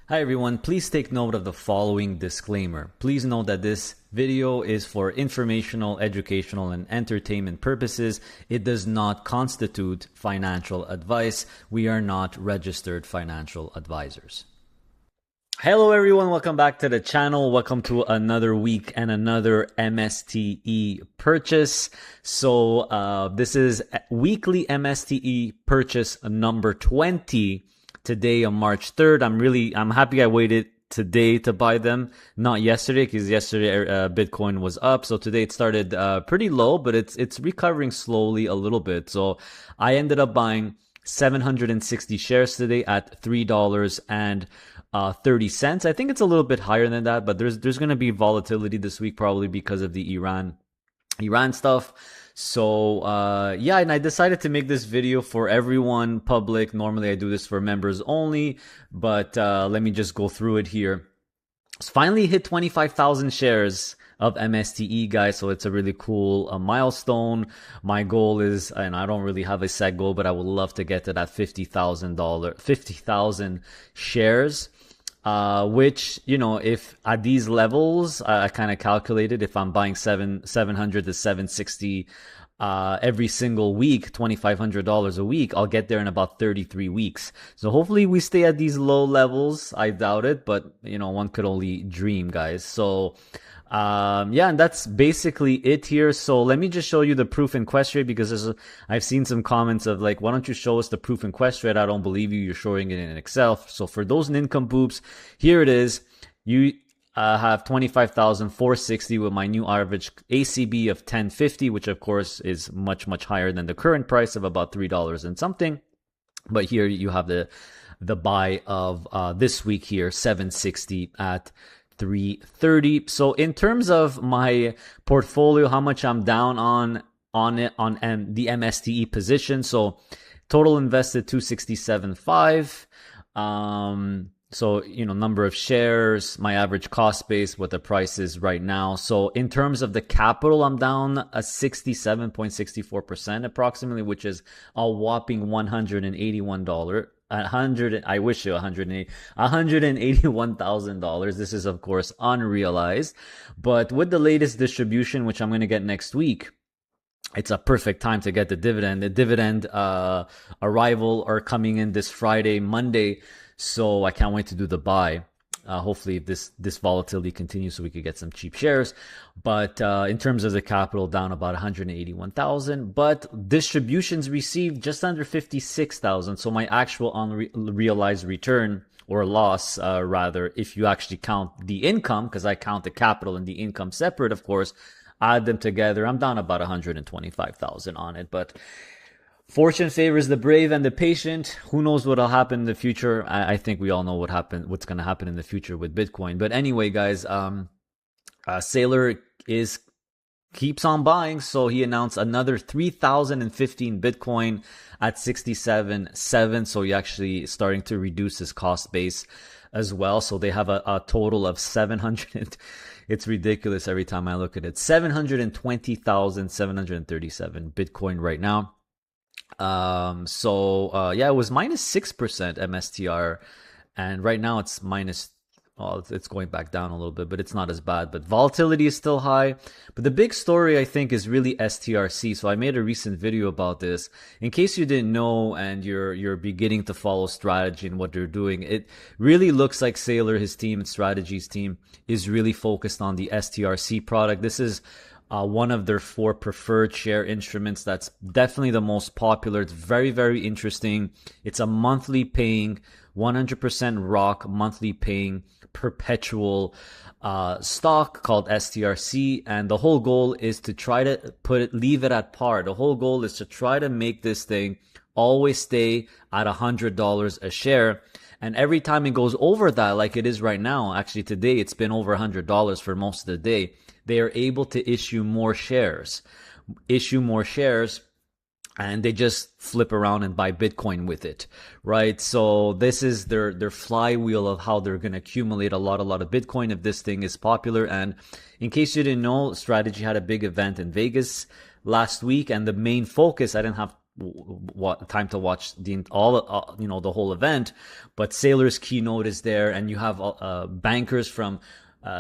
Hi everyone, please take note of the following disclaimer. Please note that this video is for informational, educational, and entertainment purposes. It does not constitute financial advice. We are not registered financial advisors. Hello everyone, welcome back to the channel. Welcome to another week and another MSTE purchase. So this is weekly MSTE purchase number 20. Today on March 3rd. I'm happy I waited today to buy them, not yesterday, because yesterday Bitcoin was up. So today it started pretty low, but it's recovering slowly a little bit. So I ended up buying 760 shares today at $3.30. I think it's a little bit higher than that, but there's going to be volatility this week probably because of the Iran stuff. So yeah, and I decided to make this video for everyone public. Normally I do this for members only, but let me just go through it here. It's finally hit 25,000 shares of MSTE, guys, so it's a really cool milestone. My goal is, and I don't really have a set goal, but I would love to get to that $50,000 shares. Which, you know, if at these levels, I kind of calculated if I'm buying 700 to 760 every single week, $2,500 a week, I'll get there in about 33 weeks. So hopefully we stay at these low levels. I doubt it, but you know, one could only dream, guys. So yeah, and that's basically it here. So let me just show you the proof and quest rate, because I've seen some comments of like, why don't you show us the proof and quest rate? I don't believe you. You're showing it in Excel. So for those nincompoops, here it is. You have 25,460 with my new average ACB of 1050, which of course is much higher than the current price of about $3 and something. But here you have the buy of this week here, 760 at 330. So in terms of my portfolio, how much I'm down on the MSTE position. So total invested 267.5. So, you know, number of shares, my average cost base, what the price is right now. So in terms of the capital, I'm down a 67.64% approximately, which is a whopping $181. $181,000. This is of course unrealized, but with the latest distribution, which I'm going to get next week, it's a perfect time to get the dividend. The dividend arrival are coming in this Friday, Monday. So I can't wait to do the buy. Hopefully if this volatility continues so we could get some cheap shares. But in terms of the capital, down about 181,000, but distributions received just under 56,000. So my actual unrealized return or loss, rather, if you actually count the income, because I count the capital and the income separate, of course, add them together, I'm down about 125,000 on it. But fortune favors the brave and the patient. Who knows what'll happen in the future? I think we all know what's going to happen in the future with Bitcoin. But anyway, guys, Saylor keeps on buying. So he announced another 3,015 Bitcoin at 67.7. So he actually starting to reduce his cost base as well. So they have a total of 700. It's ridiculous every time I look at it. 720,737 Bitcoin right now. Yeah, it was minus 6% MSTR, and right now it's it's going back down a little bit, but it's not as bad. But volatility is still high. But the big story, I think, is really STRC. So I made a recent video about this. In case you didn't know and you're beginning to follow strategy and what they're doing, it really looks like Saylor, his team, and Strategy's team is really focused on the STRC product. This is one of their 4 preferred share instruments. That's definitely the most popular. It's very, very interesting. It's a monthly paying, 100% rock, monthly paying, perpetual stock called STRC. And the whole goal is to try to leave it at par. The whole goal is to try to make this thing always stay at $100 a share. And every time it goes over that, like it is right now, actually today it's been over $100 for most of the day, they are able to issue more shares, and they just flip around and buy Bitcoin with it, right? So this is their flywheel of how they're going to accumulate a lot of Bitcoin if this thing is popular. And in case you didn't know, Strategy had a big event in Vegas last week, and the main focus, I didn't have time to watch the whole event. But Saylor's keynote is there, and you have bankers from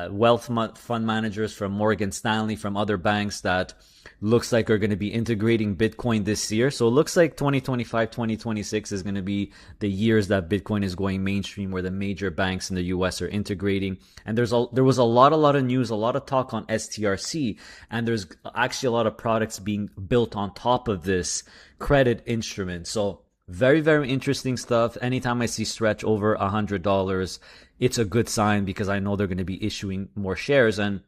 wealth fund managers from Morgan Stanley, from other banks that looks like are going to be integrating Bitcoin this year. So it looks like 2025, 2026 is going to be the years that Bitcoin is going mainstream, where the major banks in the US are integrating. And there was a lot of news, a lot of talk on STRC, and there's actually a lot of products being built on top of this credit instrument. So very, very interesting stuff. Anytime I see stretch over $100, it's a good sign, because I know they're going to be issuing more shares. And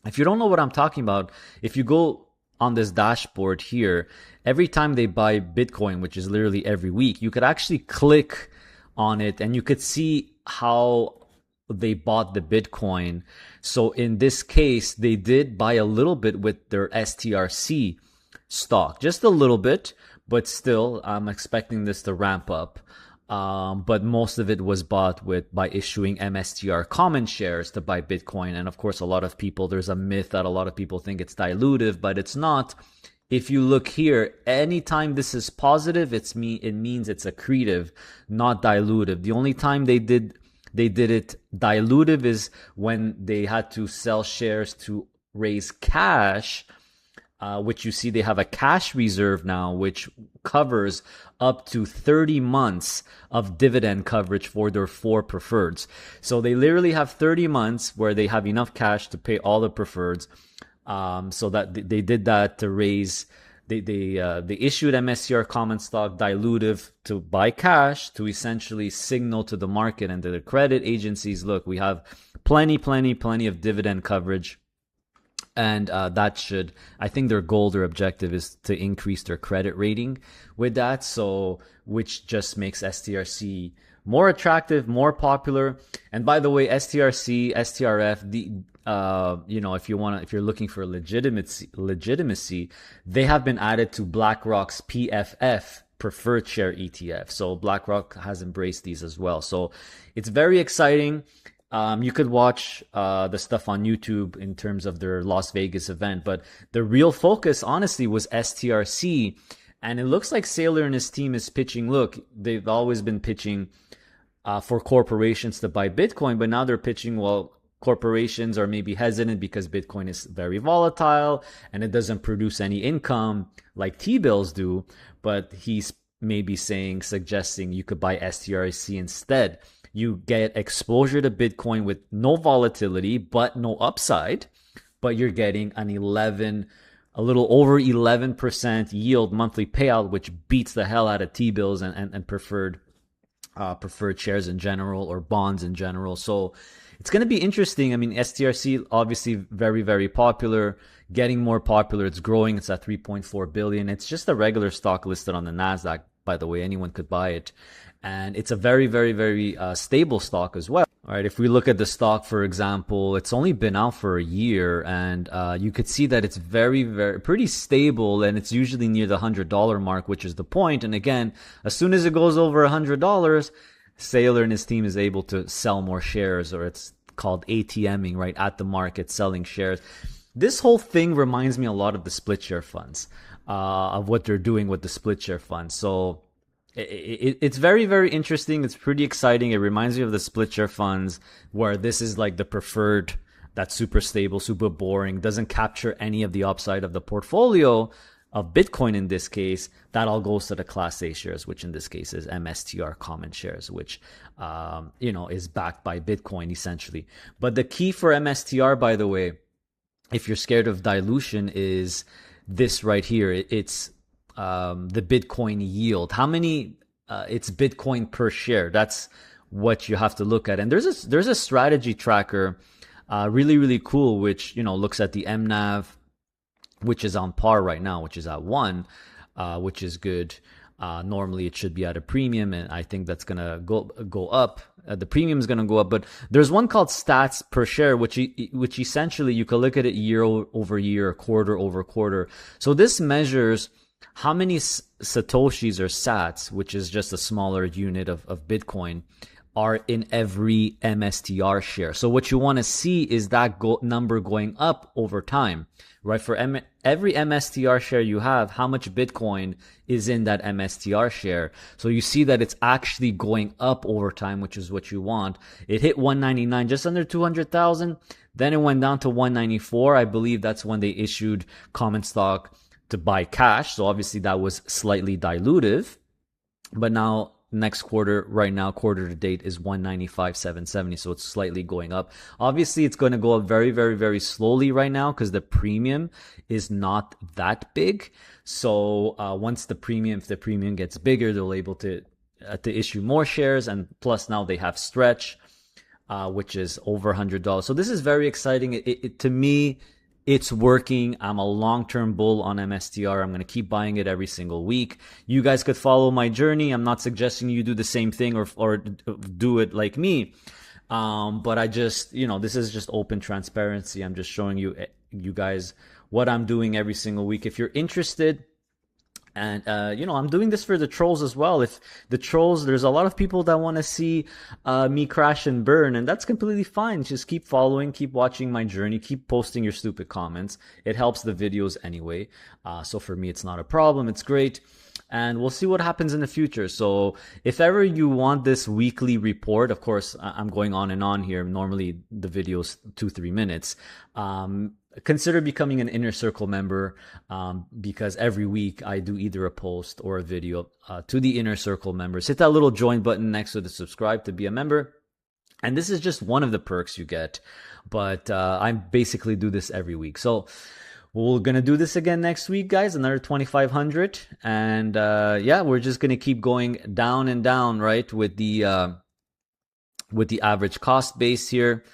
if you don't know what I'm talking about, if you go on this dashboard here, every time they buy Bitcoin, which is literally every week, you could actually click on it and you could see how they bought the Bitcoin. So in this case, they did buy a little bit with their STRC stock, just a little bit, but still, I'm expecting this to ramp up. But most of it was bought by issuing MSTR common shares to buy Bitcoin. And of course, there's a myth that a lot of people think it's dilutive, but it's not. If you look here, anytime this is positive, it means it's accretive, not dilutive. The only time they did it dilutive is when they had to sell shares to raise cash, which you see they have a cash reserve now, which covers up to 30 months of dividend coverage for their 4 preferreds. So they literally have 30 months where they have enough cash to pay all the preferreds. So that they did that to raise, they issued MSTR common stock dilutive to buy cash, to essentially signal to the market and to the credit agencies, look, we have plenty of dividend coverage. And I think their goal, their objective is to increase their credit rating with that. So, which just makes STRC more attractive, more popular. And by the way, STRC, STRF, if you're looking for legitimacy, they have been added to BlackRock's PFF, preferred share ETF. So BlackRock has embraced these as well. So it's very exciting. You could watch the stuff on YouTube in terms of their Las Vegas event, but the real focus, honestly, was STRC. And it looks like Saylor and his team is pitching. Look, they've always been pitching for corporations to buy Bitcoin, but now they're pitching, well, corporations are maybe hesitant because Bitcoin is very volatile and it doesn't produce any income like T-bills do. But he's maybe suggesting you could buy STRC instead. You get exposure to Bitcoin with no volatility, but no upside, but you're getting a little over 11% yield monthly payout, which beats the hell out of T-bills and preferred shares in general, or bonds in general. So it's going to be interesting. I mean, STRC, obviously very, very popular, getting more popular. It's growing. It's at 3.4 billion. It's just a regular stock listed on the NASDAQ, by the way. Anyone could buy it. And it's a very, very, very stable stock as well. All right, if we look at the stock, for example, it's only been out for a year, and you could see that it's very, very pretty stable, and it's usually near the $100 mark, which is the point. And again, as soon as it goes over $100, Saylor and his team is able to sell more shares, or it's called ATMing, right, at the market, selling shares. This whole thing reminds me a lot of the split share funds, of what they're doing with the split share funds. So it's very, very interesting. It's pretty exciting. It reminds me of the split share funds, where this is like the preferred, that's super stable, super boring, doesn't capture any of the upside of the portfolio of Bitcoin in this case. That all goes to the Class A shares, which in this case is MSTR common shares, which is backed by Bitcoin essentially. But the key for MSTR, by the way, if you're scared of dilution, is this right here. It's the Bitcoin yield. How many? It's Bitcoin per share. That's what you have to look at. And there's a strategy tracker, really, really cool, which looks at the MNAV, which is on par right now, which is at 1, which is good. Normally it should be at a premium, and I think that's gonna go up. The premium is gonna go up, but there's one called stats per share, which essentially you can look at it year over year, quarter over quarter. So this measures how many satoshis or sats, which is just a smaller unit of Bitcoin, are in every MSTR share. So what you want to see is that number going up over time, right? For every MSTR share you have, how much Bitcoin is in that MSTR share? So you see that it's actually going up over time, which is what you want. It hit 199, just under 200,000. Then it went down to 194. I believe that's when they issued common stock to buy cash. So obviously that was slightly dilutive. But now next quarter, right now, quarter to date is 195,770. So it's slightly going up. Obviously, it's going to go up very, very, very slowly right now because the premium is not that big. So once if the premium gets bigger, they'll able to issue more shares. And plus now they have stretch, which is over $100. So this is very exciting. To me, it's working. I'm a long-term bull on MSTR. I'm going to keep buying it every single week. You guys could follow my journey. I'm not suggesting you do the same thing or do it like me. But I just, this is just open transparency. I'm just showing you guys what I'm doing every single week. If you're interested, and, I'm doing this for the trolls as well. If the trolls, there's a lot of people that want to see me crash and burn, and that's completely fine. Just keep following, keep watching my journey, keep posting your stupid comments. It helps the videos anyway. So for me, it's not a problem. It's great. And we'll see what happens in the future. So if ever you want this weekly report, of course, I'm going on and on here. Normally the video's 2-3 minutes. Consider becoming an inner circle member, because every week I do either a post or a video to the inner circle members. Hit that little join button next to the subscribe to be a member. And this is just one of the perks you get, but I basically do this every week. So we're going to do this again next week, guys, another 2,500. And we're just going to keep going down and down, right, with the average cost base here.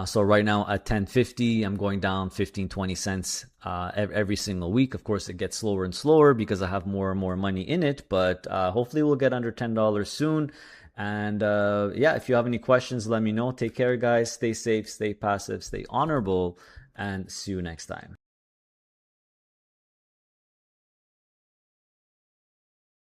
So right now at 10.50, I'm going down 15-20 cents every single week. Of course, it gets slower and slower because I have more and more money in it, but hopefully we'll get under $10 soon. And if you have any questions, let me know. Take care, guys. Stay safe, stay passive, stay honorable, and see you next time.